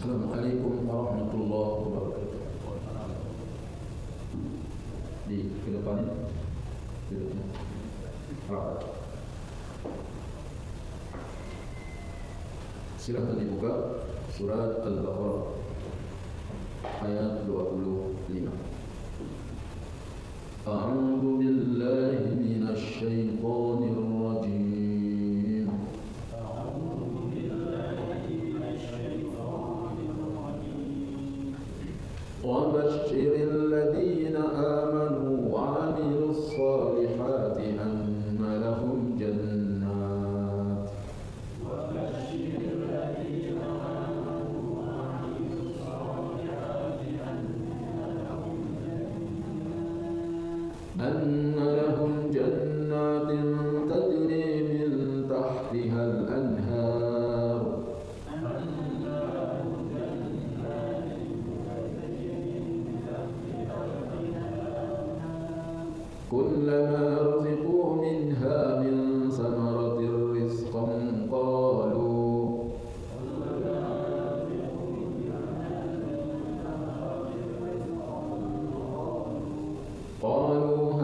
Assalamualaikum warahmatullahi wabarakatuh. Di ke depan, duduknya. Rapat. Silakan dibuka surat Al-Baqarah ayat 25. A'udzu billahi minasy syaithanir rajim. وبشر الذين آمنوا وعملوا الصالحات أن لهم جنات تجري من تحتها الأنهار كلما رزقوا منها من ثمرة رزقا قالوا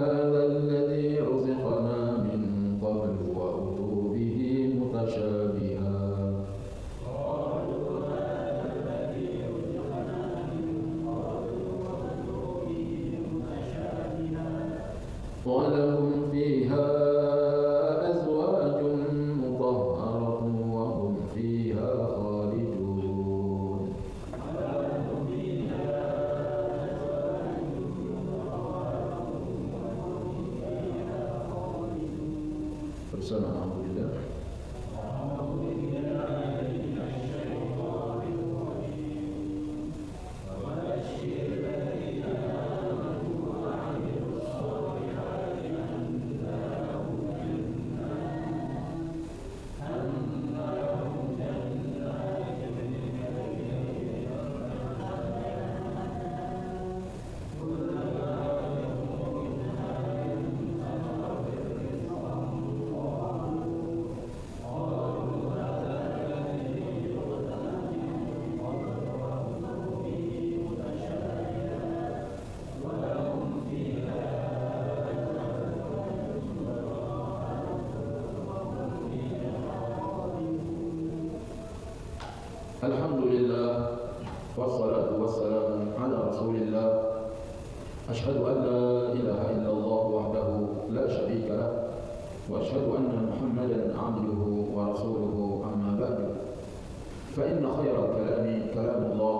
هذا الذي رزقنا من قبل وأتوا به متشابها ولهم فيها أزواج مطهرة وهم فيها خالدون bersama alhamdulillah. Alhamdulillah wassalatu wassalamu ala rasulillah ashhadu an la ilaha illallah wahdahu la syarika lah wa ashhadu anna muhammadan abduhu wa rasuluhu amma ba'du fa inna khairal kalami kalamullah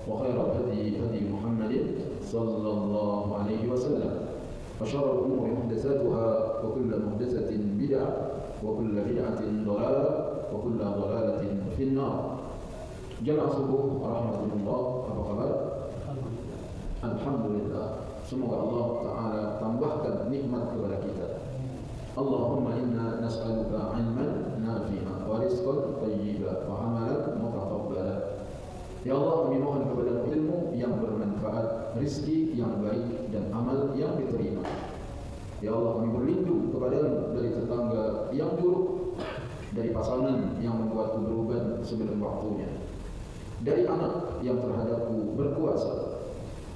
wa khairal hadi hadi muhammadin sallallahu alaihi wasallam wa syarrul umuri muhdatsatuha wa kullu muhdatsatin bid'ah wa kullu bid'atin dhalalah wa kullu dhalalatin finnar. Jamaah subuh rahmatullah, apa kabar? Alhamdulillah. Semoga Allah Ta'ala tambahkan nikmat kepada kita. Allahumma inna nas'aluka ilman nafi'an wa rizqan thayyiban wa amalan mutaqabbalan. Ya Allah, kami mohon kepada ilmu yang bermanfaat, rizki yang baik dan amal yang diterima. Ya Allah, kami berlindung kepada dari tetangga yang buruk, dari pasangan yang membuatku beruban sebelum waktunya, dari anak yang terhadapku berkuasa,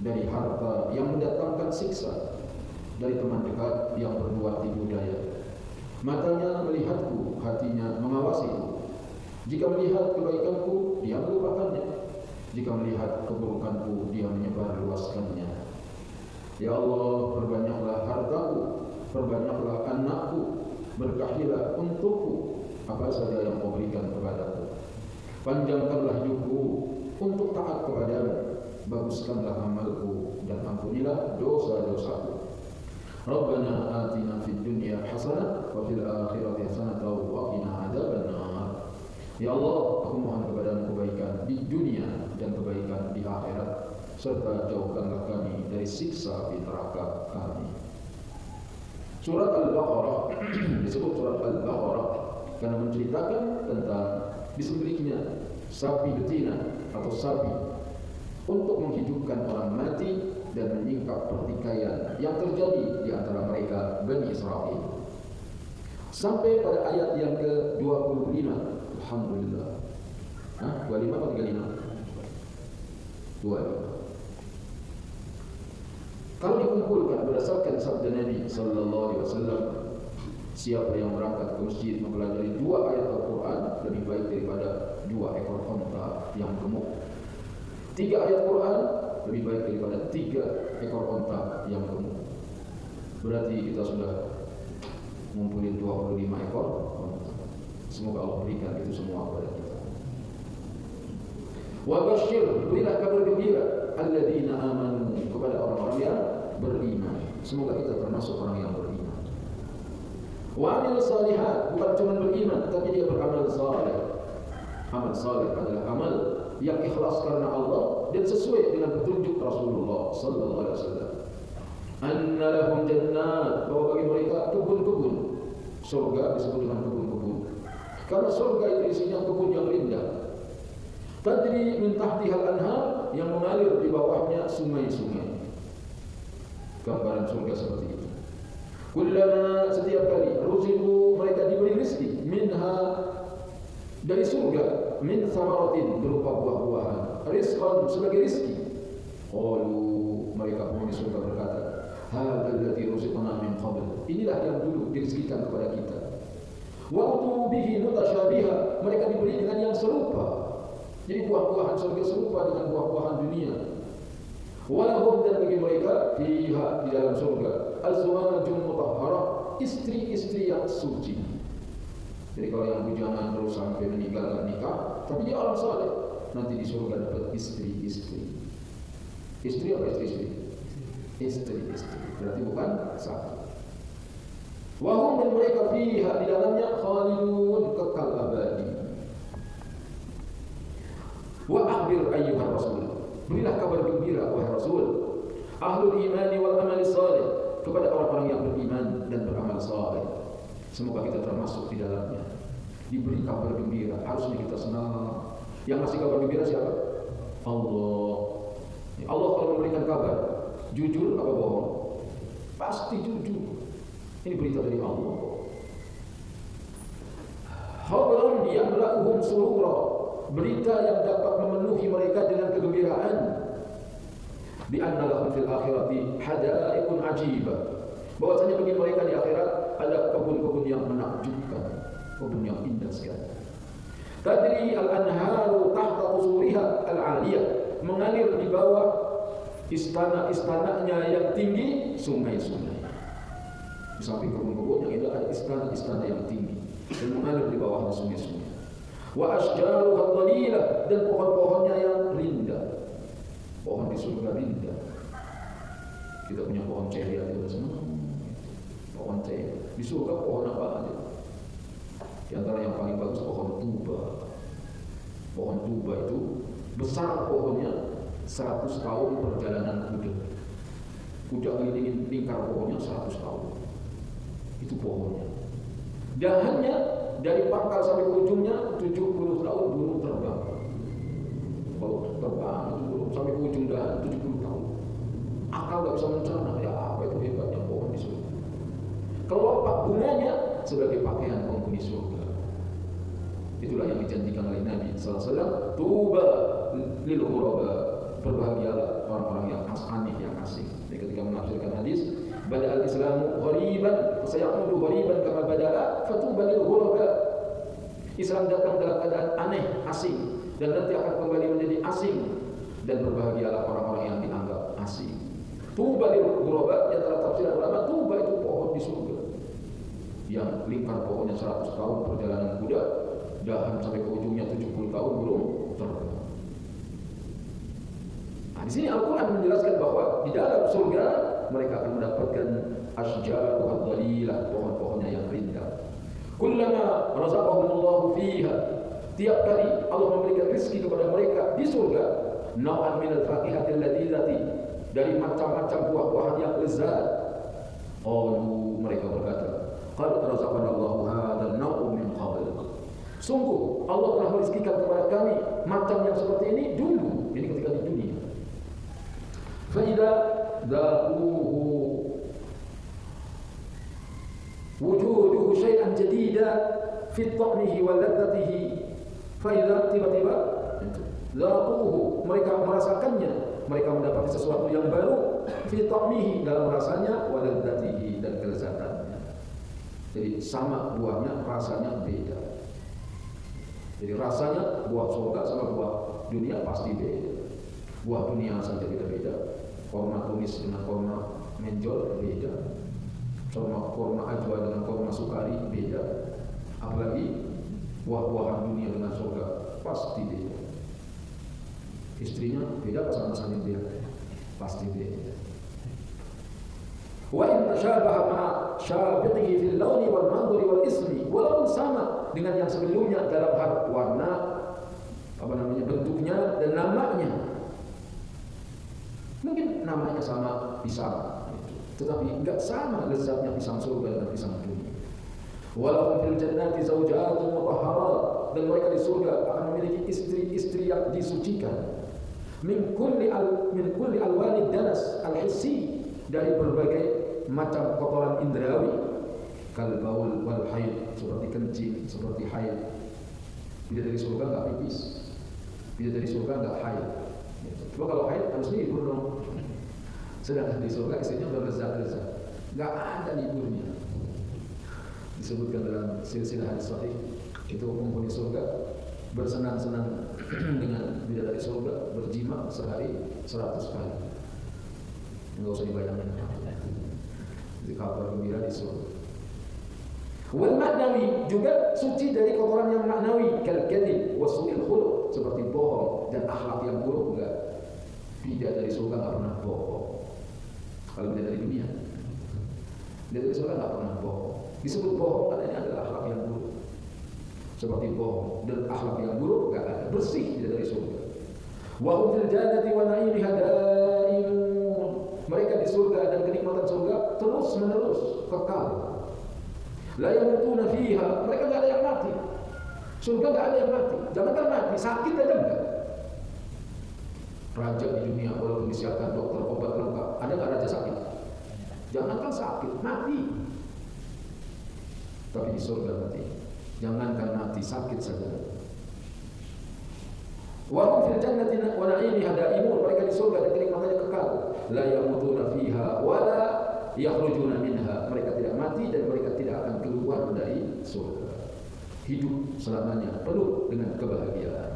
dari harta yang mendatangkan siksa, dari teman dekat yang berbuat tipu daya. Matanya melihatku, hatinya mengawasiku. Jika melihat kebaikanku, dia melupakannya. Jika melihat keburukanku, dia menyebarluaskannya. Ya Allah, perbanyaklah hartaku, perbanyaklah anakku, berkahilah untukku apa saja yang kau berikan kepadaku. Panjangkanlah hidupku untuk taat kepadamu, baguskanlah amalku dan ampunilah dosa-dosaku. Rabbana atina fid dunya hasanah wa fil akhirati hasanah wa qina adzabannar. Ya Allah, aku mohon kepadamu kebaikan di dunia dan kebaikan di akhirat, serta jauhkanlah kami dari siksa di neraka kami. Surat Al-Baqarah disebut surat Al-Baqarah karena menceritakan tentang disembelihnya sapi betina atau sapi untuk menghidupkan orang mati dan menyingkap pertikaian yang terjadi di antara mereka Bani Israel. Sampai pada ayat yang ke-25. Alhamdulillah. 25 atau 35? 25. Kalau dikumpulkan berdasarkan sabda Nabi sallallahu alaihi wasallam, siapa yang berangkat ke masjid mempelajari 2 ayat Al-Quran lebih baik daripada 2 ekor unta yang gemuk. 3 ayat Quran lebih baik daripada 3 ekor unta yang gemuk. Berarti kita sudah ngumpulin 25 ekor unta. Semoga Allah berikan itu semua kepada kita. Wa basyir, berilah kabar gembira alladzina amanu, kepada orang-orang yang beriman. Semoga kita termasuk orang yang beriman. Wa amil salihat, bukan cuma beriman tapi dia beramal saleh. Amal saleh adalah amal yang ikhlas karena Allah dan sesuai dengan petunjuk Rasulullah sallallahu alaihi wasallam. Anna lahum jannat, bahwa bagi mereka kebun-kebun. Surga disebut dengan kebun-kebun karena surga itu isinya kebun yang indah. Tadri min tahtihal anhar, yang mengalir di bawahnya sungai-sungai. Gambaran surga seperti itu. Kullama, setiap kali, ruziqu, mereka diberi rezeki, minha, dari surga, min thamaratin, berupa buah-buahan, rizqan, sebagai rezeki. Qalu, mereka penghuni surga berkata, hadzal ladzi ruziqna min qabl, inilah yang dulu direzekikan kepada kita. Wa utu bihi mutasyabiha, mereka diberi dengan yang serupa. Jadi buah-buahan surga serupa dengan buah-buahan dunia. Walahum, dan bagi mereka fiha, di dalam surga, azwajun mutahharah, istri-istri yang suci. Jadi kalau yang bujangan terus sampai meninggal gak nikah, tapi dia orang saleh, nanti di surga dapat istri-istri. Istri apa istri-istri? Istri-istri. Berarti bukan satu. Wahum, dan mereka fiha, di dalamnya khalidun, kekal abadi. Wa akhbir ayyuhar rasul, berilah kabar gembira wahai Rasul, ahlul imani wal amali salih, kepada orang-orang yang beriman dan beramal saleh. Semoga kita termasuk di dalamnya. Diberi kabar gembira, harusnya kita senang. Yang ngasih kabar gembira siapa? Allah. Allah kalau memberikan kabar, jujur apa bohong? Pasti jujur. Ini berita dari Allah. Khabaran yamla'uhum surura, berita yang dapat memenuhi mereka dengan kegembiraan. Bi anna lahum fil akhirati hadaiqun ajibah, bahwasanya bagi mereka di akhirat ada kebun-kebun yang menakjubkan, kebun yang indah sekali. Tadri al-anharu tahta qusuriha al-aliyah, mengalir di bawah istana-istananya yang tinggi sungai-sungai. Di samping kebun-kebun yang indah ada istana-istana yang tinggi dan mengalir di bawahnya sungai-sungai. Wa asjaruha dhalilah, dan pohon-pohonnya yang rindang. Pohon di surga rindang. Kita punya pohon ceri aja udah senang. Pohon ceri di surga pohon apa aja? Di antara yang paling bagus pohon tuba. Pohon tuba itu besar pohonnya 100 tahun perjalanan kuda. Kuda ngelilingin lingkar pohonnya 100 tahun. Itu pohonnya. Dahannya dari pangkal sampai ujungnya 70 tahun burung terbang. Kalau terbang itu burung sampai ujung dahan 70 tahun. Akal gak bisa mencerna, ya apa itu hebatnya pohon di surga. Kelopak bunganya sebagai pakaian penghuni surga. Itulah yang dijanjikan oleh Nabi sallallahu alaihi wasallam, tuba lil ghuraba, berbahagialah orang-orang yang aneh, yang asing. Jadi ketika menafsirkan hadis, bada al-islamu ghariban, sayaudu ghariban kama bada'a, fatuba lil ghuraba. Islam datang dalam keadaan aneh, asing, dan nanti akan kembali menjadi asing, dan berbahagialah orang-orang yang dianggap asing. Tuba lil ghuraba, di antara tafsiran ulama, tuba itu pohon di surga yang lingkar pohonnya 100 tahun perjalanan kuda, dahan sampai ke ujungnya 70 tahun belum terbang. Nah, di sini Al-Quran menjelaskan bahwa di dalam surga mereka akan mendapatkan asjaruha dhalilah, pohon-pohonnya yang rindang. Kullama razaqahumullahu fiha, tiap kali Allah memberikan rezeki kepada mereka di surga, naw'an minal faqihatil ladzati, dari macam-macam buah-buahan yang lezat. Mereka berkata, qad razaqanallahu hadzal naw'u min qabl, sungguh Allah telah merezekikan kepada kami macam yang seperti ini dulu, ini ketika di dunia. Fa idza daquhu wujuduhu syai'an jadida fi ta'mihi wa ladzatihi, fa idza tiba-tiba Zaquhu, mereka merasakannya, mereka mendapati sesuatu yang baru, fi ta'mihi, dalam rasanya, wa ladzatihi, dan kelezatannya. Jadi sama buahnya, rasanya beda. Jadi rasanya buah surga sama buah dunia pasti beda. Buah dunia saja beda-beda. Korma tumis dengan korma menjol beda. Korma ajwa dengan korma sukari beda. Apalagi buah-buahan dunia dengan surga pasti beda. Istrinya beda, pasangan dia pasti beda. Wa in tashabaha ma'a syabiqihi fil launi wal manzuri wal ismi, walaupun sama dengan yang sebelumnya dalam hal warna, bentuknya dan namanya. Mungkin namanya sama pisang, tetapi enggak sama lezatnya pisang surga dan pisang dunia. Walaupun fil jannati zawjatun mutahharat, dan mereka di surga akan memiliki istri-istri yang disucikan. Min kulli alwani danas al-hissi, dari berbagai macam kotoran indrawi, kal baul wal haid, seperti kencing, seperti haid. Bidadari surga enggak pipis, bidadari surga enggak haid. Coba kalau haid harus libur dong. Sedangkan di surga istrinya berlezat-lezat, enggak ada liburnya. Disebutkan dalam silsilah hadis sahih, itu penghuni surga bersenang-senang dengan bidadari surga, berjima sehari 100 kali. Enggak usah dibayangin. Di kabar gembira di surga. Wal maknawi, juga suci dari kotoran yang maknawi, kal kadhib wa su'il khuluq, seperti bohong dan akhlak yang buruk. Enggak. Bidadari surga enggak pernah bohong. Kalau bidadari dunia, bidadari surga enggak pernah bohong. Disebut bohong katanya adalah akhlak yang buruk. Seperti bohong dan akhlak yang buruk enggak ada, bersih bidadari surga. Wa hum fil jannati wa na'imiha da'imun, mereka di surga dan kenikmatan surga terus menerus kekal. La yamutuna fiha, mereka enggak ada yang mati. Surga enggak ada yang mati. Jangankan mati, sakit aja enggak. Raja di dunia walaupun disiapkan dokter obat lengkap, ada enggak raja sakit? Jangankan sakit, mati. Tapi di surga mati. Jangankan mati, sakit saja. Wa hum fil jannati wa na'imiha da'imun, mereka di surga dan kenikmatannya kekal. La yamutuna fiha wa la yakhrujuna minha, mereka tidak mati dan mereka tidak akan keluar dari surga. Hidup selamanya penuh dengan kebahagiaan.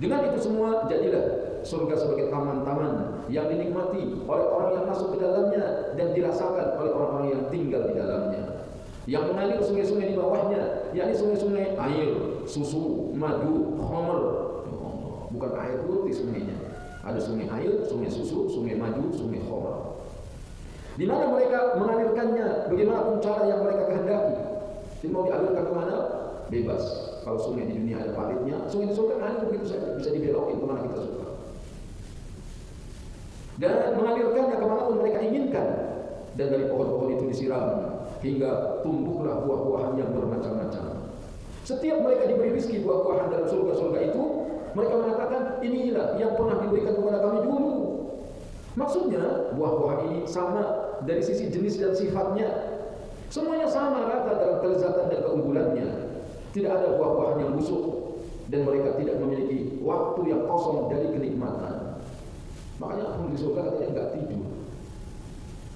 Dengan itu semua jadilah surga sebagai taman-taman yang dinikmati oleh orang yang masuk ke dalamnya dan dirasakan oleh orang-orang yang tinggal di dalamnya. Yang mengalir sungai-sungai di bawahnya, yakni sungai-sungai air, susu, madu, khamr. Bukan air putih sungainya. Ada sungai air, sungai susu, sungai madu, sungai khamr. Di mana mereka mengalirkannya, bagaimanapun cara yang mereka kehendaki. Jadi mau dialirkan ke mana? Bebas. Kalau sungai di dunia ada paritnya, sungai di surga kan begitu saja, bisa dibelokin kemana kita suka. Dan mengalirkannya kemanapun mereka inginkan. Dan dari pohon-pohon itu disiram hingga tumbuhlah buah-buahan yang bermacam-macam. Setiap mereka diberi rezeki buah-buahan dalam surga-surga itu, mereka mengatakan inilah yang pernah diberikan kepada kami dulu. Maksudnya buah-buahan ini sama dari sisi jenis dan sifatnya. Semuanya sama rata dalam kelezatan dan keunggulannya. Tidak ada buah-buahan yang busuk dan mereka tidak memiliki waktu yang kosong dari kenikmatan. Makanya penghuni surga katanya enggak tidur.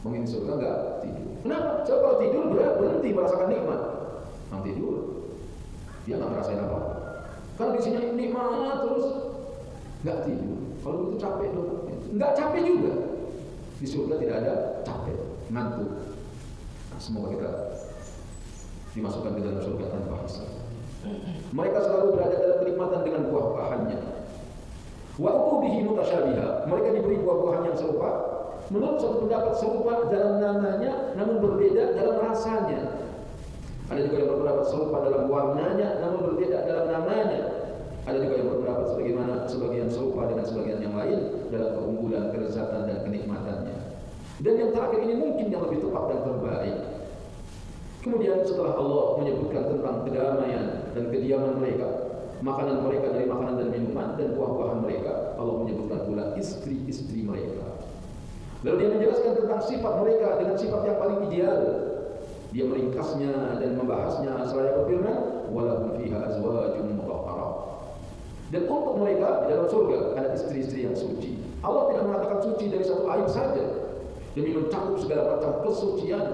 Penghuni surga enggak tidur. Kenapa? Sebab kalau tidur berhenti merasakan nikmat. Yang tidur dia enggak merasain apa. Kalau di sini nikmat terus enggak tidur. Kalau itu capek dong. Enggak capek juga. Di surga tidak ada capek, ngantuk. Nah, semoga kita dimasukkan ke dalam surga tanpa hisab. Mereka selalu berada dalam kenikmatan dengan buah-buahannya. Wa ubihi mutasyabiha, mereka diberi buah-buahan yang serupa. Menurut satu pendapat serupa dalam namanya, namun berbeda dalam rasanya. Ada juga yang berpendapat serupa dalam warnanya, namun berbeda dalam namanya. Ada juga yang berpendapat sebagaimana sebagian serupa dengan sebagian yang lain dalam keunggulan, kelezatan dan kenikmatannya. Dan yang terakhir ini mungkin yang lebih tepat dan terbaik. Kemudian setelah Allah menyebutkan tentang kedamaian dan kediaman mereka, makanan mereka dari makanan dan minuman dan buah-buahan mereka, Allah menyebutkan pula istri-istri mereka. Lalu dia menjelaskan tentang sifat mereka dengan sifat yang paling ideal. Dia meringkasnya dan membahasnya seraya berfirman, walahum fiha azwajun mutahharah. Dan untuk mereka di dalam surga ada istri-istri yang suci. Allah tidak mengatakan suci dari satu aib saja, demi mencakup segala macam kesucian.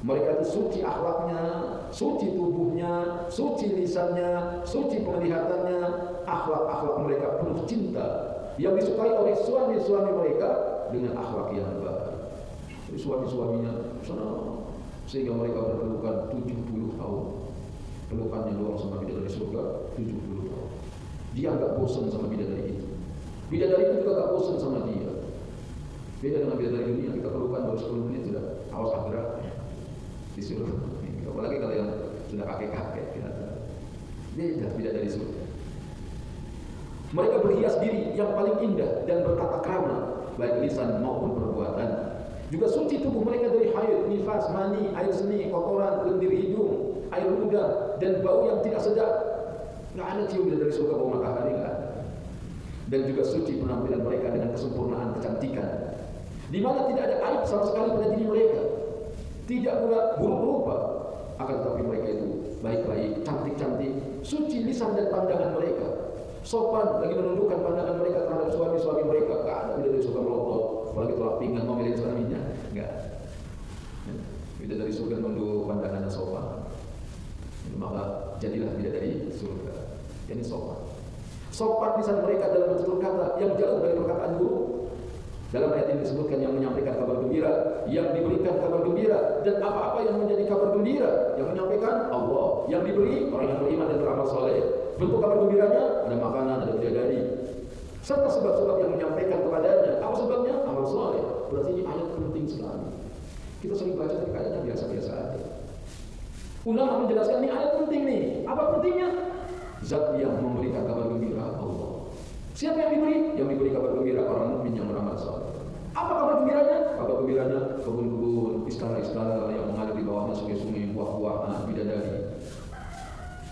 Mereka itu suci akhlaknya, suci tubuhnya, suci lisannya, suci penglihatannya. Akhlak-akhlak mereka penuh cinta yang disukai oleh suami-suami mereka dengan akhlak yang baik. Jadi suami-suaminya senang sehingga mereka berpelukan 70 tahun. Pelukannya doang sama bidadari surga 70 tahun. Dia enggak bosan sama bidadari itu. Bidadari itu juga enggak bosan sama dia. Beda dengan bidadari dunia, kita pelukan baru 10 menit sudah awas gerak disuruh. Apalagi kalau yang sudah kakek-kakek beda bidadari surga. Mereka berhias diri yang paling indah dan bertata krama, baik lisan maupun perbuatan. Juga suci tubuh mereka dari haid, nifas, mani, air seni, kotoran, lendir hidung, air ludah, dan bau yang tidak sedap. Nggak ada cium dari surga bau matahari, nggak ada. Dan juga suci penampilan mereka dengan kesempurnaan kecantikan, di mana tidak ada aib sama sekali pada diri mereka. Tidak pula buruk rupa, akan tetapi mereka itu baik-baik, cantik-cantik, suci lisan dan pandangan mereka. Sopan lagi menundukkan pandangan mereka terhadap suami-suami mereka. Nggak ada beda dari surga melotot, apalagi tolak pinggang ngomelin suaminya. Nggak. Beda dari surga menunduk pandangannya sopan. Maka jadilah beda dari surga. Ini sopan. Sopan lisan mereka dalam bertutur kata yang jauh dari perkataan buruk. Dalam ayat ini disebutkan yang menyampaikan kabar gembira, yang diberikan kabar gembira, dan apa-apa yang menjadi kabar gembira, yang menyampaikan Allah, yang diberi orang yang beriman dan beramal soleh. Bentuk kabar gembiranya ada makanan, ada bidadari, serta sebab-sebab yang menyampaikan kepadanya. Apa sebabnya? Amal soleh. Berarti ini ayat penting sekali. Kita sering baca tapi kayaknya biasa-biasa aja. Ulama menjelaskan ini ayat penting nih. Apa pentingnya? Zat yang memberikan kabar gembira Allah. Siapa yang diberi? Yang diberi kabar gembira orang mukmin yang beramal saleh. Apa kabar gembiranya? Kabar gembiranya kebun-kebun, istana-istana yang mengalir di bawahnya sungai-sungai, buah-buahan, bidadari.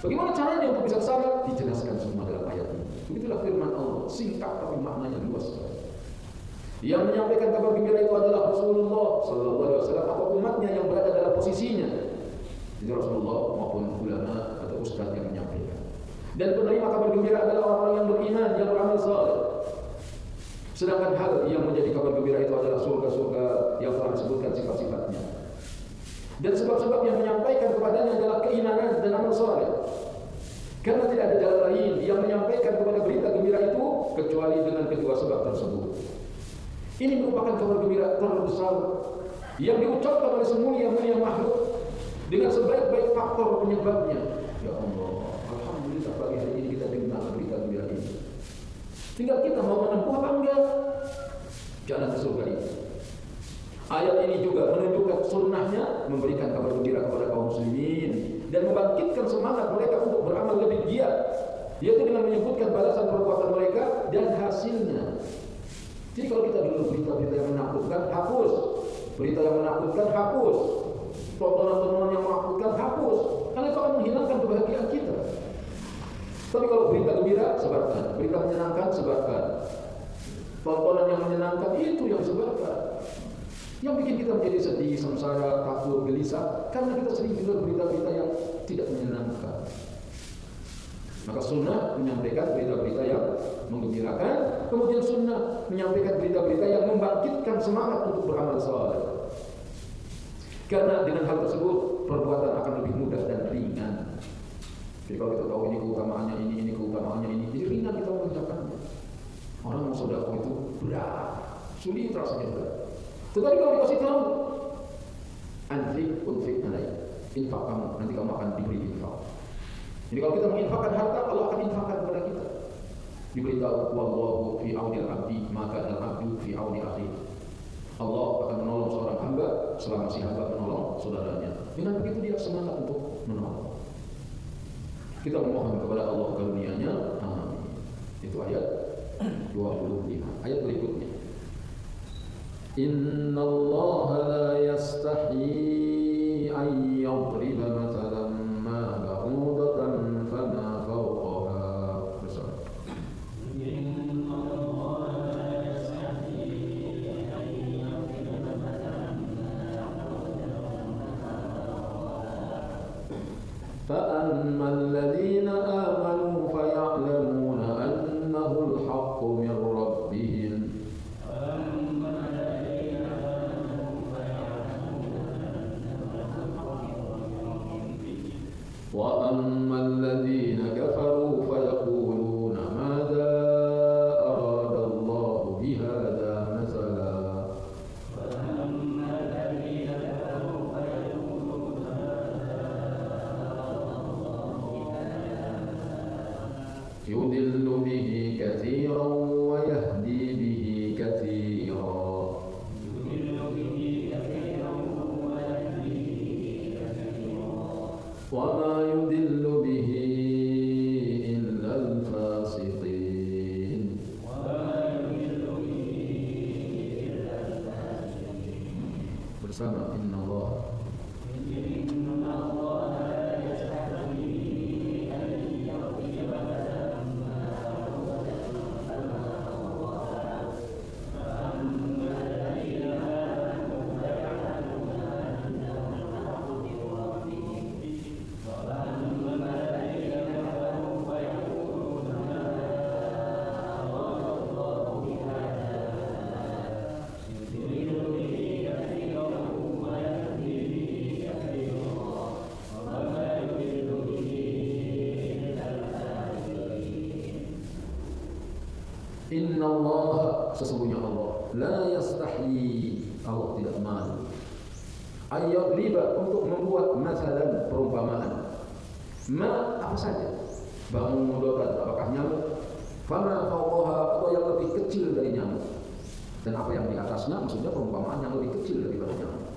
Bagaimana caranya untuk bisa kesana? Dijelaskan semua dalam ayat ini. Begitulah firman Allah, singkat tapi maknanya luas sekali. Yang menyampaikan kabar gembira itu adalah Rasulullah Sallallahu Alaihi Wasallam atau umatnya yang berada dalam posisinya. Jadi Rasulullah maupun ulama atau ustaz yang menyampaikan. Dan penerima kabar gembira adalah orang-orang yang beriman, yang beramal saleh. Sedangkan hal yang menjadi kabar gembira itu adalah surga-surga yang telah disebutkan sifat-sifatnya. Dan sebab-sebab yang menyampaikan kepadanya adalah keimanan dan amal saleh. Karena tidak ada jalan lain yang menyampaikan kepada berita gembira itu kecuali dengan kedua sebab tersebut. Ini merupakan kabar gembira terbesar yang diucapkan oleh semulia-mulia makhluk dengan sebaik-baik faktor penyebabnya. Ya Allah, alhamdulillah pagi hari ini kita dengar berita gembira ini. Tinggal kita mau menempuh apa enggak jalan ke surga ini. Ayat ini juga menunjukkan sunnahnya memberikan kabar gembira kepada kaum muslimin dan membangkitkan semangat mereka untuk beramal lebih giat, yaitu dengan menyebutkan balasan perbuatan mereka dan hasilnya. Jadi kalau kita dulu berita-berita yang menakutkan, hapus. Berita yang menakutkan, hapus. Tontonan-tontonan yang menakutkan, hapus. Karena itu akan menghilangkan kebahagiaan kita. Tapi kalau berita gembira, sebarkan. Berita menyenangkan, sebarkan. Tontonan yang menyenangkan, itu yang disebarkan. Yang bikin kita menjadi sedih, sengsara, takut, gelisah, karena kita sering dengar berita-berita yang tidak menyenangkan. Maka sunnah menyampaikan berita-berita yang menggembirakan, kemudian sunnah menyampaikan berita-berita yang membangkitkan semangat untuk beramal saleh. Karena dengan hal tersebut perbuatan akan lebih mudah dan ringan. Jadi kalau kita tahu ini keutamaannya ini keutamaannya ini, jadi ringan kita mengerjakannya. Orang mau sedekah itu berat, sulit rasanya berat. Tetapi kalau dikasih tahu, anfik unfik alaih, infak kamu, nanti kamu akan diberi infak. Jadi kalau kita menginfakkan harta, Allah akan infakkan kepada kita. Diberitahu, wallahu fi aunil abdi, maka al-abdu fi auni akhi. Allah akan menolong seorang hamba selama si hamba menolong saudaranya. Dengan begitu dia semangat untuk menolong. Kita memohon kepada Allah karunia-Nya. Amin. Itu ayat 25. Ayat berikutnya. Inna Allah la yastahi an yadriba mathalan ma ba'udatan fama fawqaha. فأما الذين آمنوا فيعلمون أنه الحق من ربهم وأما الذين كفروا فيقولون ماذا أراد الله بهذا مثلا يضل به كثيرا ويهدي به كثيرا وما يضل به إلا الفاسقين bersama inna Allah Inna Allah, sesungguhnya Allah la yastahyi, Allah tidak malu ayat riba untuk membuat masalan perumpamaan ma apa saja bangun mudarat apakah nyamuk fama fawqaha atau yang lebih kecil dari nyamuk dan apa yang di atasnya maksudnya perumpamaan yang lebih kecil daripada nyamuk.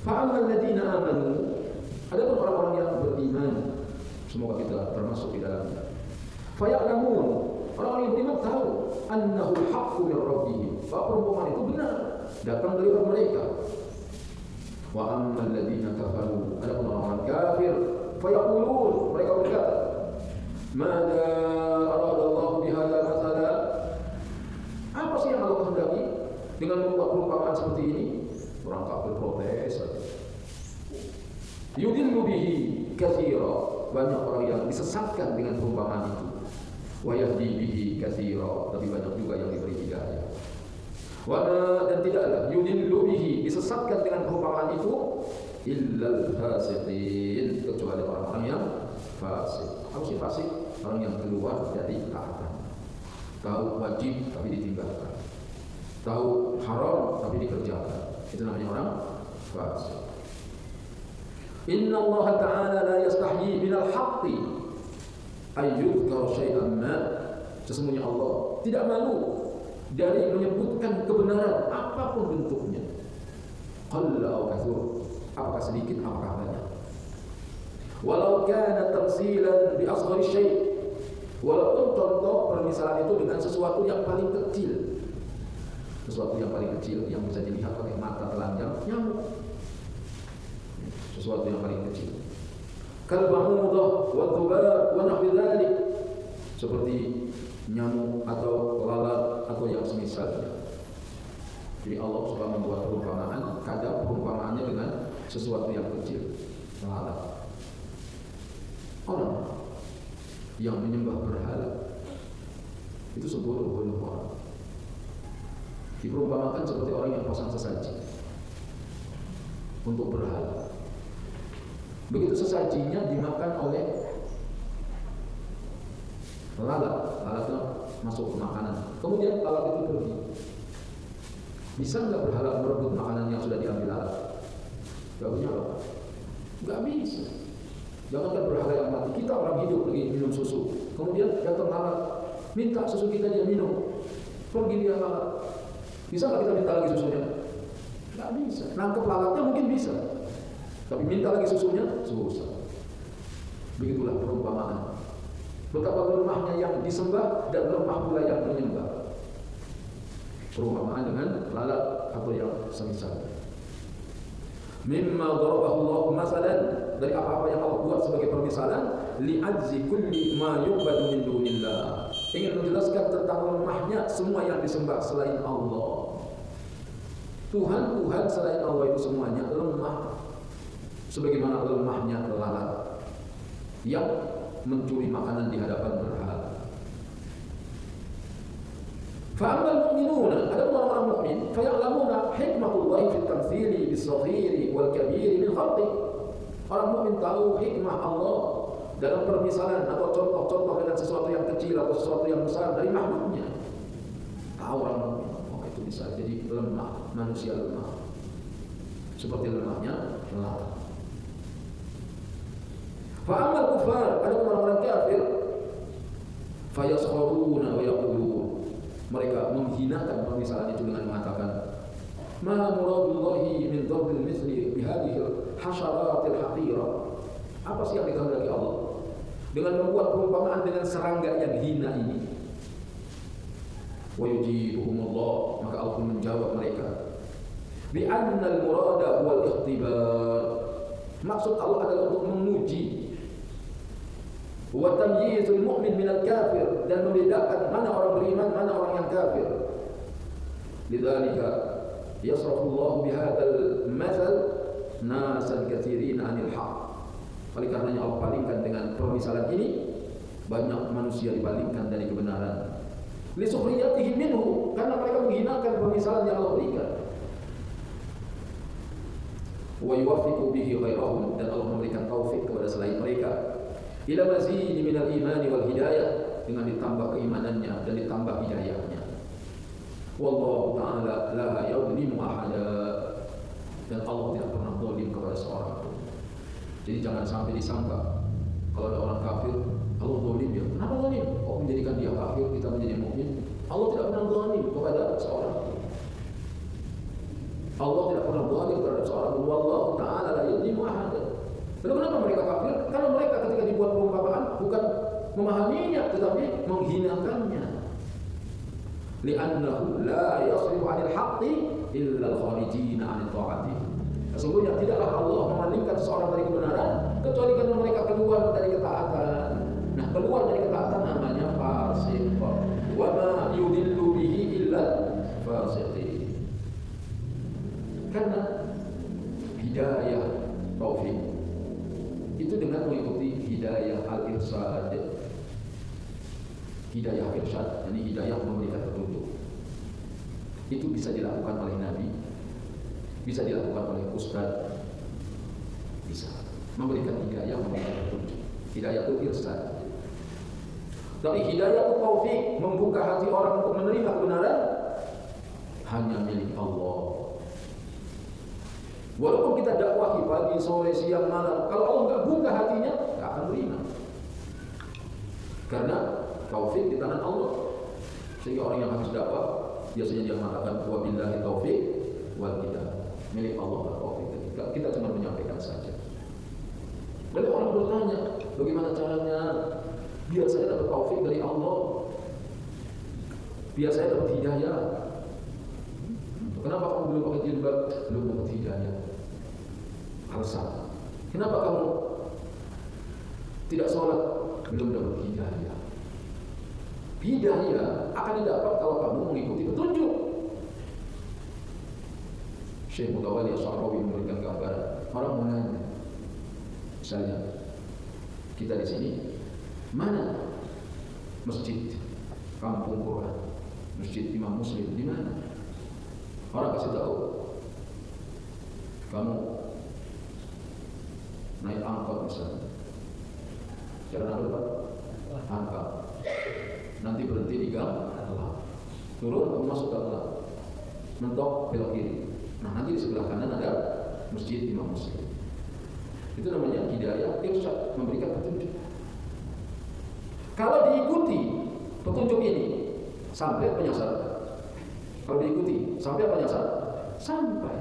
Fa'ammal ladzina amanu, adapun orang-orang yang beriman, semoga kita termasuk di dalamnya. Faya'lamun, orang yang beriman tahu annahu al-haqqu min rabbihim, bahwa perumpamaan itu benar datang dari mereka. Wa ammal ladzina kafaru, adapun orang kafir, fayaqulun, mereka berkata, "Mada arada Allah bihadza mathala?" Apa sih yang Allah kehendaki dengan membuat perumpamaan seperti ini? Orang kafir protes saja. Yudillu bihi katsira, banyak orang yang disesatkan dengan perumpamaan itu. Wa yahdi bihi katsira, tapi banyak juga yang diberi hidayah. Dan tidaklah yudillu bihi, disesatkan dengan perumpamaan itu illal fasiqin, kecuali orang-orang yang fasik. Apa sih fasik? Orang yang keluar dari taatan. Tahu wajib tapi ditinggalkan. Tahu haram tapi dikerjakan. Itu namanya orang fasik. Inna Allah Ta'ala la yastahyi minal haqqi ayyudhkar syai'an ma. Sesungguhnya Allah tidak malu dari menyebutkan kebenaran apapun bentuknya. Qalla aw kathur, apakah sedikit apakah banyak. Walau kana tamsilan bi asghari syai', walaupun contoh permisalan itu dengan sesuatu yang paling kecil. Sesuatu yang paling kecil yang bisa dilihat oleh mata telanjang, nyamuk. Sesuatu yang paling kecil. Kal ba'udah wa dhubab wa nahwi dzalik, seperti nyamuk atau lalat atau yang semisalnya. Jadi Allah suka membuat perumpamaan, kadang perumpamaannya dengan sesuatu yang kecil, lalat. Orang yang menyembah berhala itu sebodoh-bodoh orang. Diperumpamakan seperti orang yang pasang sesaji untuk berhala. Begitu sesajinya dimakan oleh lalat, lalatnya masuk ke makanan. Kemudian lalat itu pergi. Bisa nggak berhala merebut makanan yang sudah diambil lalat? Jawabnya apa? Nggak bisa. Jangankan berhala yang mati, kita orang hidup lagi minum susu. Kemudian datang lalat, minta susu kita dia minum. Pergi dia lalat. Bisa nggak kita minta lagi susunya? Nggak bisa. Nangkep lalatnya mungkin bisa, tapi minta lagi susunya susah. Begitulah perumpamaan. Betapa lemahnya yang disembah dan lemah pula yang menyembah. Perumpamaan dengan lalat atau yang semisal. Mimma darabahu Allah masalan, dari apa-apa yang Allah buat sebagai permisalan, li'ajzi kulli ma yu'badu min dunillah, ingin menjelaskan tentang lemahnya semua yang disembah selain Allah. Tuhan selain Allah itu semuanya lemah. sebagaimana lemahnya lalat yang mencuri makanan di hadapan berhala. Fa'amal mu'minuna, ada orang-orang mukmin, faya'lamuna hikmatullahi fit tamtsili bis-saghiri wal kabiri min khalqi. Orang mukmin tahu hikmah Allah dalam permisalan atau contoh-contoh dengan sesuatu yang kecil atau sesuatu yang besar dari makhluknya. Tahu orang mukmin, oh itu bisa jadi lemah, manusia lemah. Seperti lemahnya lalat. Fa'amal kufar, ada orang-orang kafir, fayaskharuna wa yaqulun. Mereka menghinakan permisalan itu dengan mengatakan, ma muradullahi min dharbil misli bihadhihi hasyaratil haqira. Apa sih yang dikehendaki Allah dengan membuat perumpamaan dengan serangga yang hina ini? Wa yujibuhumullah, maka Allah pun menjawab mereka, bi annal murada wal ikhtibar. Maksud Allah adalah untuk menguji, wa tamyizul mu'min minal kafir, dan membedakan mana orang beriman, mana orang yang kafir. Lidzalika yasrafullahu bihadzal matsal nasal katsirin 'anil haqq. Oleh karenanya Allah palingkan dengan permisalan ini banyak manusia dipalingkan dari kebenaran. Li sukhriyatihi minhu, karena mereka menghinakan permisalan yang Allah berikan. Wa yuwaffiqu bihi ghairahum, dan Allah memberikan taufik kepada selain mereka. Ila mazid minal imani wal hidayah, dengan ditambah keimanannya dan ditambah hidayahnya. Wallahu ta'ala la yadhlimu ahada, dan Allah tidak pernah zalim kepada seorang pun. Jadi jangan sampai disangka kalau ada orang kafir Allah zalim dia. Kenapa zalim? Oh, menjadikan dia kafir, kita menjadi mukmin. Allah tidak pernah zalim kepada seorang pun. Allah tidak pernah zalim terhadap seorang pun. Wallahu ta'ala la yadhlimu ahada. Lalu kenapa mereka kafir? Karena mereka ketika dibuat perumpamaan bukan memahaminya, tetapi menghinakannya. Li'annahu la yasrifu 'anil haqqi illa al-kharijina 'anil ta'ati. Sesungguhnya tidaklah Allah memalingkan seorang dari kebenaran kecuali karena mereka keluar dari ketaatan. Nah, keluar dari ketaatan namanya fasik. Wa ma yudillu bihi illa fasiqin. Karena hidayah taufik itu dengan mengikuti hidayah al-irsyad. Hidayah irsyad, ini hidayah memberikan petunjuk. Itu bisa dilakukan oleh Nabi, bisa dilakukan oleh ustaz, bisa memberikan hidayah, memberikan petunjuk. Hidayah itu irsyad. Tapi hidayah itu taufik, membuka hati orang untuk menerima kebenaran, hanya milik Allah. Walaupun kita dakwahi pagi, sore, siang, malam, kalau Allah nggak buka hatinya, nggak akan beriman. Karena taufik di tangan Allah. Sehingga orang yang habis dakwah biasanya dia mengatakan wabillahi taufik wal hidayah. Milik Allah taufik. Kita cuma menyampaikan saja. Lalu orang bertanya, bagaimana caranya biar saya dapat taufik dari Allah? Biar saya dapat hidayah. Kenapa kamu belum pakai jilbab? Belum dapat hidayah. Alasan. Kenapa kamu tidak sholat? Belum dapat hidayah. Hidayah akan didapat kalau kamu mengikuti petunjuk. Syekh Mutawalli Asy'arawi memberikan gambaran. Orang menanya, misalnya kita di sini, mana masjid kampung Quran, masjid Imam Muslim di mana? Orang kasih tahu, kamu naik angkot misalnya, jalan apa Pak? Angkot. Nanti berhenti di gang, turun kamu masuk ke gang, mentok belok kiri. Nah, nanti di sebelah kanan ada masjid Imam Muslim. Itu namanya hidayah irsyad, memberikan petunjuk. Kalau diikuti petunjuk ini sampai penyasar. Kalau diikuti sampai penyasar, sampai.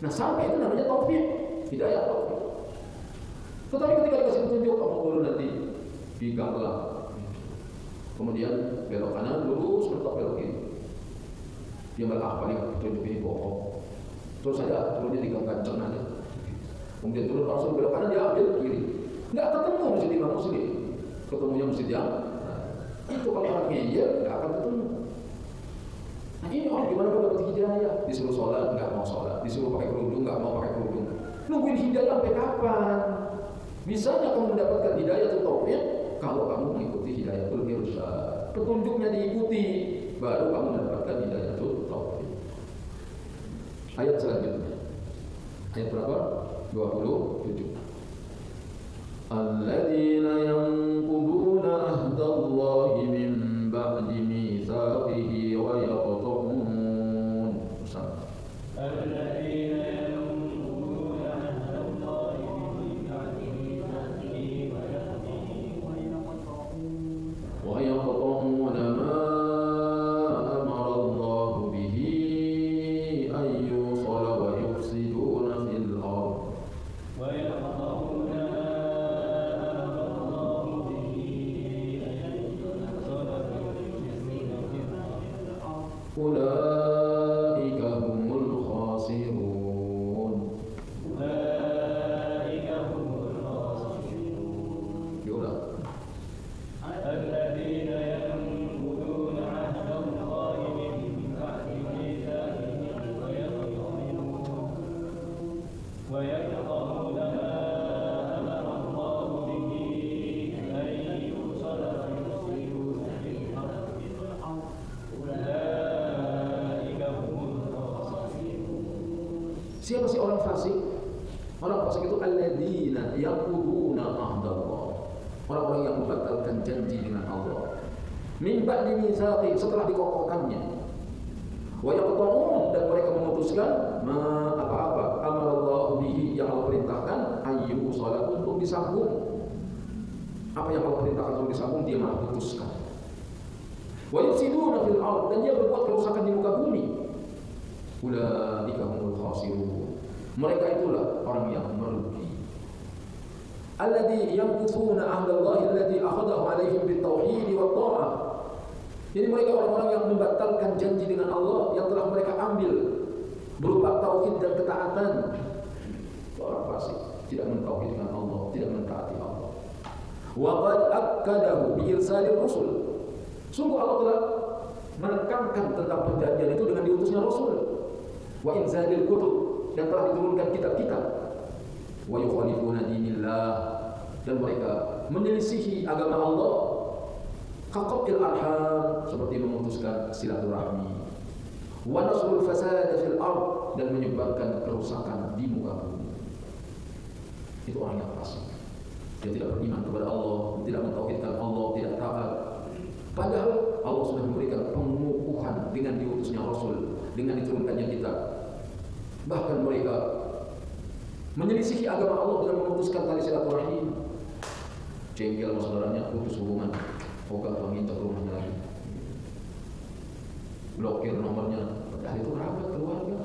Nah, sampai itu namanya taufik, hidayah taufik. Tetapi ketika dikasih petunjuk, kamu turun nanti di gang belakang. Kemudian belok kanan, lurus, mentok belok kiri. Dia malah paling petunjuk ini bohong. Terus saya turunnya di gang kanceng aja. Kemudian turun langsung belok kanan, dia ambil kiri. Nggak ketemu masjid Imam Muslim. Ketemunya masjid yang itu kalau orang ngeyel nggak akan ketemu. Nah, ini orang gimana kalau dapat hidayah? Disuruh sholat nggak mau sholat, disuruh pakai kerudung nggak mau pakai kerudung. Nungguin hidayah sampai kapan? Bisanya kamu mendapatkan hidayah atau taufik kalau kamu mengikuti hidayatul irsyad. Petunjuknya diikuti, baru kamu mendapatkan hidayatul taufik. Ayat selanjutnya. Ayat berapa? 27. Alladzina yanquduna ahdallahi min ba'di mitsaqihi wa yaqta'un. Alladzina yanquduna ahdallahi min ba'di mitsaqihi wa yaqta'un ma amara Allahu bihi an yusala wa yufsiduna fil ardh wa yaqta'un ulaika humul khasirun. Ulaika humul khasirun. Diulang. Alladzina yanquduna ahdallahi min ba'di mitsaqihi wa yaqta'una ma amara Allahu bihi an yusala wa yufsiduna fil ardi. Siapa sih orang fasik? Orang fasik itu alladzina yaquduna ahdallah. Orang-orang yang membatalkan janji dengan Allah. Min ba'di mitsaqi, setelah dikokohkannya. Wa yaqta'un, dan mereka memutuskan apa-apa amarallahu bihi, yang Allah perintahkan, ayyu salat, untuk disambung. Apa yang Allah perintahkan untuk disambung dia malah putuskan. Wa yufsiduna fil ardh, dan dia berbuat kerusakan di muka bumi. Ulaika humul khasirun. Mereka itulah orang yang merugi. Alladzi yanquduna ahdallahi alladzi akhadahu alaihim bitauhid wa ta'ah. Jadi mereka orang-orang yang membatalkan janji dengan Allah yang telah mereka ambil berupa tauhid dan ketaatan. Orang fasik tidak mentauhidkan Allah, tidak mentaati Allah. Wa qad akkadahu bi irsalir rusul. Sungguh Allah telah menekankan tentang perjanjian itu dengan diutusnya Rasul. Wa inzalil kutub, dan telah diturunkan kitab-kitab. Wa yukhalifuna dinillah, dan mereka menyelisihi agama Allah. Qaqil arham, seperti memutuskan silaturahmi. Wa nasrul fasad fil ard, dan menyebarkan kerusakan di muka bumi. Itu orang yang fasik. Dia tidak beriman kepada Allah, tidak mentauhidkan Allah, tidak taat. Padahal Allah sudah memberikan pengukuhan dengan diutusnya Rasul, dengan diturunkannya kitab. Bahkan mereka menyelisihi agama Allah dengan memutuskan tali silaturahim. Jengkel sama saudaranya, putus hubungan. Ogah minta ke rumahnya lagi. Blokir nomornya. Padahal itu kerabat keluarga.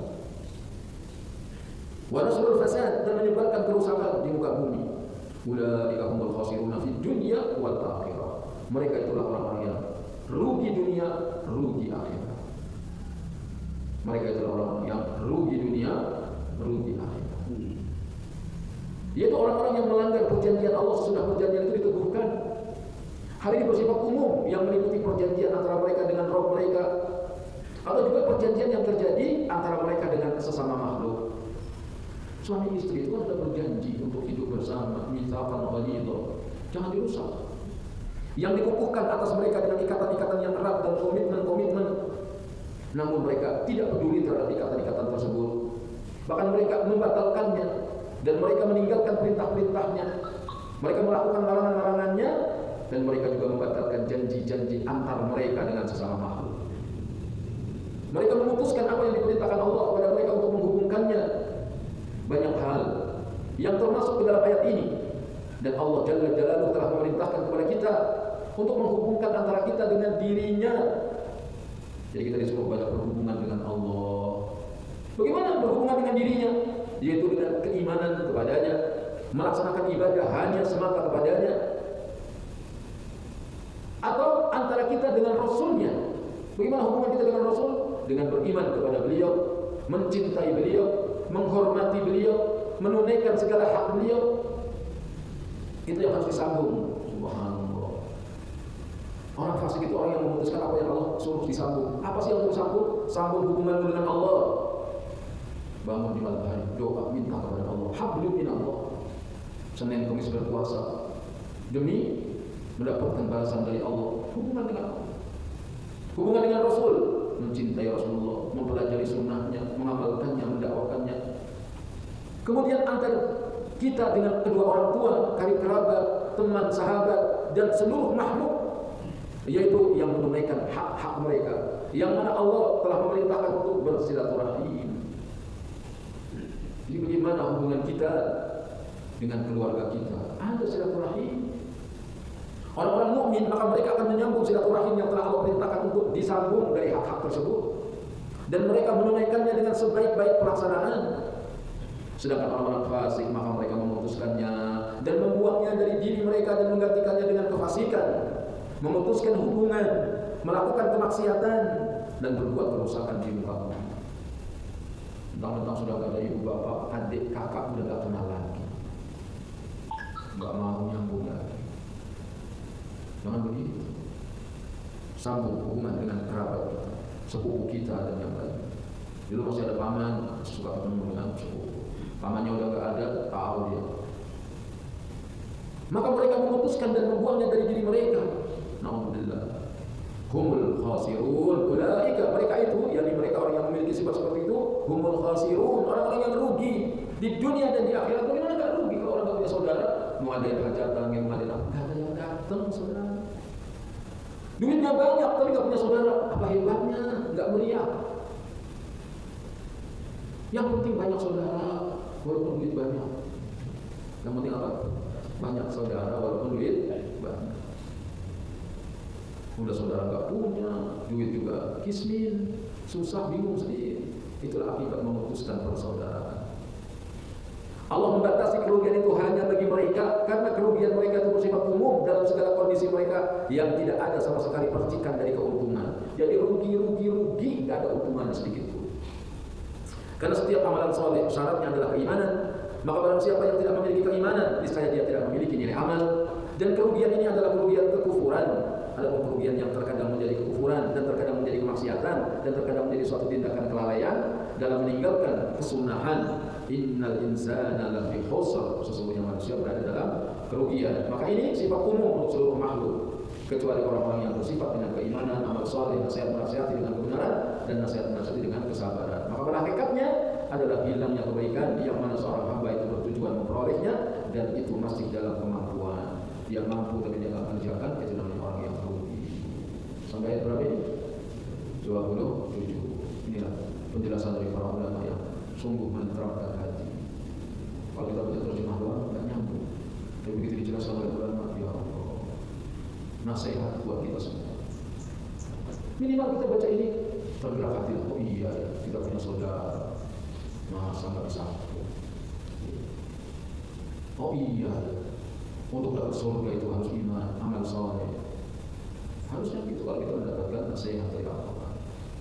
Wa nasrul fasad, dan menyebarkan kerusakan di muka bumi. Ulaika humul khasiruna fid dunya wal akhirah. Mereka itulah orang-orang yang rugi dunia, rugi akhirat. Mereka itulah orang-orang yang rugi dunia, rugi akhirat. Yaitu orang-orang yang melanggar perjanjian Allah sesudah perjanjian itu diteguhkan. Hal ini bersifat umum, yang meliputi perjanjian antara mereka dengan Rabb mereka, atau juga perjanjian yang terjadi antara mereka dengan sesama makhluk. Suami istri itu ada berjanji untuk hidup bersama, mitsaqan ghalidha, jangan dirusak. Yang dikukuhkan atas mereka dengan ikatan-ikatan yang erat dan komitmen-komitmen. Namun mereka tidak peduli terhadap ikatan-ikatan tersebut. Bahkan mereka membatalkannya, dan mereka meninggalkan perintah-perintahnya. Mereka melakukan larangan-larangannya, dan mereka juga membatalkan janji-janji antar mereka dengan sesama makhluk. Mereka memutuskan apa yang diperintahkan Allah kepada mereka untuk menghubungkannya. Banyak hal yang termasuk ke dalam ayat ini, dan Allah Jalla Jalaluhu telah memerintahkan kepada kita untuk menghubungkan antara kita dengan dirinya. Jadi kita disuruh banyak berhubungan dengan Allah. Bagaimana berhubungan dengan dirinya? Yaitu dengan keimanan kepadanya, melaksanakan ibadah hanya semata kepadanya, atau antara kita dengan Rasulnya. Bagaimana hubungan kita dengan Rasul? Dengan beriman kepada beliau, mencintai beliau, menghormati beliau, menunaikan segala hak beliau. Itu yang harus disambung. Subhanallah. Orang fasik itu orang yang memutuskan apa yang Allah suruh disambung. Apa sih yang harus disambung? Sambung hubunganmu dengan Allah. bangun di malam hari, doa minta kepada Allah, hablum minallah. Senin Kamis berpuasa demi mendapatkan balasan dari Allah. Hubungan dengan Allah, hubungan dengan Rasul, mencintai Rasulullah, mempelajari sunnahnya, mengamalkannya, mendakwakannya. Kemudian antara kita dengan kedua orang tua, karib kerabat, teman, sahabat, dan seluruh makhluk, yaitu yang menunaikan hak-hak mereka, yang mana Allah telah memerintahkan untuk bersilaturahim. Jadi bagaimana hubungan kita dengan keluarga kita? Ada silaturahim. Orang-orang mukmin maka mereka akan menyambung silaturahim yang telah Allah perintahkan untuk disambung dari hak-hak tersebut, dan mereka menunaikannya dengan sebaik-baik pelaksanaan. Sedangkan orang-orang fasik maka mereka memutuskannya dan membuangnya dari diri mereka dan menggantikannya dengan kefasikan, memutuskan hubungan, melakukan kemaksiatan, dan berbuat kerusakan di muka bumi. Mentang-mentang sudah gak ada ibu bapak, adik, kakak udah gak kenal lagi, gak mau nyambung lagi. Jangan begitu. Sambung hubungan dengan kerabat kita, sepupu kita, dan yang lain. Dulu masih ada paman, suka ketemu dengan sepupu. Pamannya udah gak ada, tahu dia. Maka mereka memutuskan dan membuangnya dari diri mereka. Alhamdulillah. Humul khasirun, ulaika, mereka itu, yakni mereka orang yang memiliki sifat seperti itu, humul khasirun, orang-orang yang rugi di dunia dan di akhirat. Bagaimana gak rugi kalau orang gak punya saudara? Mau ada yang hajatan, yang ada apa? Gak ada yang datang, saudara. Duitnya banyak tapi gak punya saudara, apa hebatnya? Gak meriah. Yang penting banyak saudara, walaupun duit banyak. Yang penting apa? Banyak saudara walaupun duit banyak. Udah saudara gak punya, duit juga kismin, susah, bingung, sedih. Itulah akibat memutuskan persaudaraan. Allah membatasi kerugian itu hanya bagi mereka karena kerugian mereka itu bersifat umum dalam segala kondisi mereka, yang tidak ada sama sekali percikan dari keuntungan. Jadi rugi, gak ada untungannya sedikit pun. Karena setiap amalan soleh syaratnya adalah keimanan. Maka barang siapa yang tidak memiliki keimanan, niscaya dia tidak memiliki nilai amal. Dan kerugian ini adalah kerugian kekufuran. Ada kerugian yang terkadang menjadi kekufuran, dan terkadang menjadi kemaksiatan, dan terkadang menjadi suatu tindakan kelalaian dalam meninggalkan kesunahan. Innal insana lafi khusr, sesungguhnya manusia berada dalam kerugian. Maka ini sifat umum untuk seluruh makhluk, kecuali orang-orang yang bersifat dengan keimanan, amal saleh, nasihat-nasihati dengan kebenaran, dan nasihat-nasihati dengan kesabaran. Maka pada hakikatnya adalah hilangnya kebaikan yang mana seorang hamba itu bertujuan memperolehnya, dan itu masih dalam kemampuan. Dia mampu tapi dia tidak mengerjakan, itu namanya orang yang rugi. Sampai ayat berapa ini? 27. Inilah penjelasan dari para ulama yang sungguh menerapkan hati. Kalau kita baca terjemah doang tidak nyambung. Tapi begitu dijelaskan oleh ulama, ya Allah, nasihat buat kita semua. Minimal kita baca ini tergerak hati. Oh iya ya, kita punya saudara, masa nggak bisa. Oh iya, untuk dapat surga itu harus iman, amal saleh. Harusnya gitu kalau kita mendapatkan nasihat dari Allah.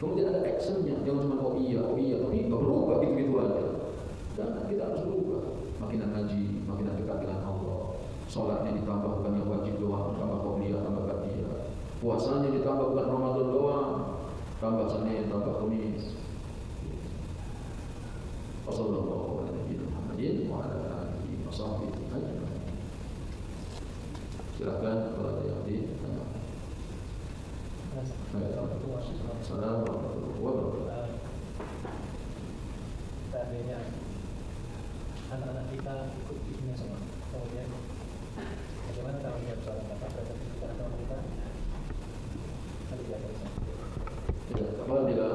Kemudian ada actionnya, jangan cuma oh iya, tapi nggak berubah gitu-gitu aja. Dan kita harus berubah. Makin ngaji, makin dekat dengan Allah. Sholatnya ditambah bukan yang wajib doang, tambah qobliyah, tambah ba'diyah. Puasanya ditambah bukan Ramadan doang, tambah Senin, tambah Kamis. Wassallallahu alaihi wasallam. Silakan kalau ada yang ditanya. Assalamualaikum warahmatullahi wabarakatuh. Seandainya anak-anak kita ikut izinnya semua, kemudian bagaimana tanggung jawab seorang bapak terhadap anak kita? Nanti dia akan Ya, apabila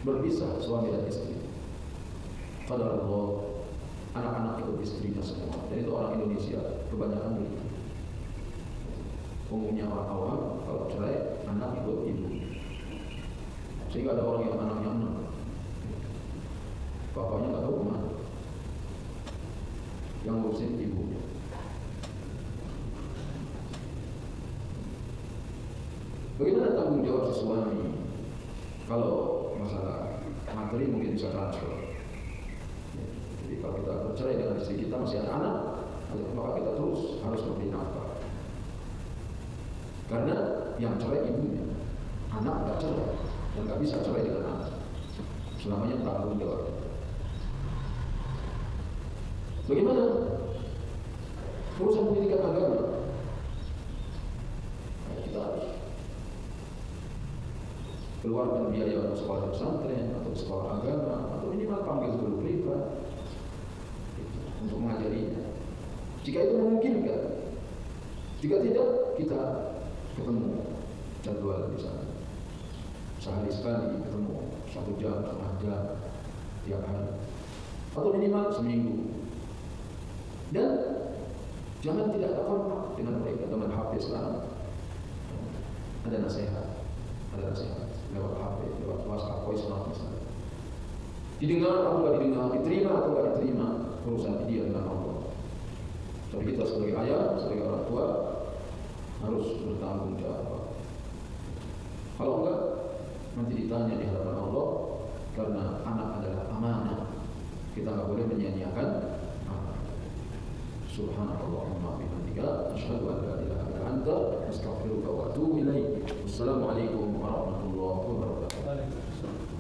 berpisah suami dan istri, pada Allah anak-anak ikut istrinya semua. Dan itu orang Indonesia kebanyakan begitu. Umumnya orang awam kalau cerai anak ikut ibu. Sehingga ada orang yang anaknya 6, bapaknya nggak tahu kemana, yang ngurusin ibunya. Bagaimana tanggung jawab si suami? Kalau masalah materi mungkin bisa transfer. Jadi kalau kita bercerai dengan istri kita masih ada anak, maka kita terus harus memberi nafkah. Karena yang cerai ibunya, anak nggak cerai, dan nggak bisa cerai dengan anak. Selamanya tanggung jawab. Bagaimana urusan pendidikan agama? Nah, kita harus keluarkan biaya untuk sekolah pesantren atau sekolah agama atau minimal panggil guru privat untuk mengajarinya. Jika itu memungkinkan, jika tidak, kita ketemu jadwal di sana. Sehari sekali ketemu 1 jam, setengah jam tiap hari, atau minimal seminggu. Dan jangan tidak ada kontak dengan mereka dengan HP sekarang. Ada nasihat lewat HP, lewat WhatsApp, voice note misalnya. Didengar atau nggak didengar, diterima atau nggak diterima, urusan dia dengan Allah. Tapi kita sebagai ayah, sebagai orang tua harus bertanggung jawab. Kalau enggak, nanti ditanya di hadapan Allah, karena anak adalah amanah. Kita nggak boleh menyia-nyiakan anak. Subhanallahumma bihamdika, asyhadu an la ilaha illa anta, astaghfiruka wa atubu ilaik. Wassalamualaikum warahmatullahi wabarakatuh. Assalamualaikum.